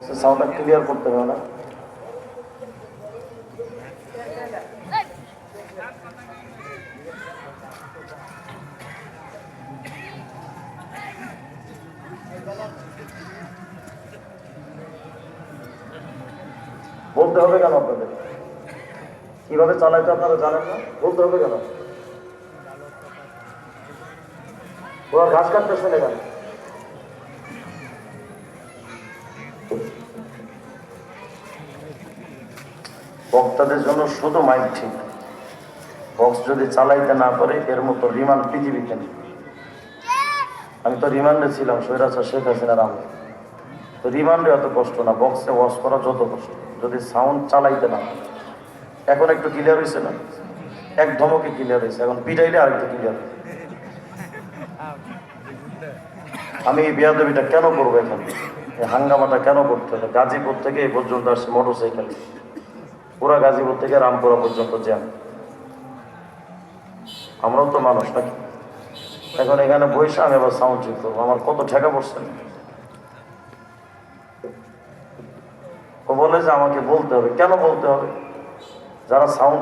সাউন্ডটা ক্লিয়ার করতে হবে না। বলতে হবে কেন আপনাদের? কিভাবে চালাইতে আপনারা জানেন না? বলতে হবে কেন? ওরা ঘাস কাটতেছে না কেন? বক্তাদের জন্য শুধু মাইক ঠিক। বক্স যদি চালাইতে না পারে এর মতো রিমান্ড পৃথিবীতে নেই। আমি তো রিমান্ডে ছিলাম স্বৈরাচার শেখ হাসিনার আমলে। তো রিমান্ডে এত কষ্ট না, বক্সে ওয়াশ করা যত কষ্ট। যদি সাউন্ড চালাইতে না পারে। এখন একটু ক্লিয়ার হয়েছে না? এক ধমকে ক্লিয়ার হয়েছে, এখন পিটাইলে আরেকটু ক্লিয়ার। আমি এই বেয়াদবিটা কেন করবো? এখানে এই হাঙ্গামাটা কেন করতে হবে? গাজীপুর থেকে এই পর্যন্ত আসছে মোটরসাইকেল, পুরা গাজীপুর থেকে রামপুরা পর্যন্ত জ্যাম। আমরাও তো মানুষ নাকি? এখন এখানে বসে আমি আবার সাউন্ড চেক করবো, আমার কত ঠেকা পড়ছে। ও বলে যে আমাকে বলতে হবে। কেন বলতে হবে? যারা সাউন্ড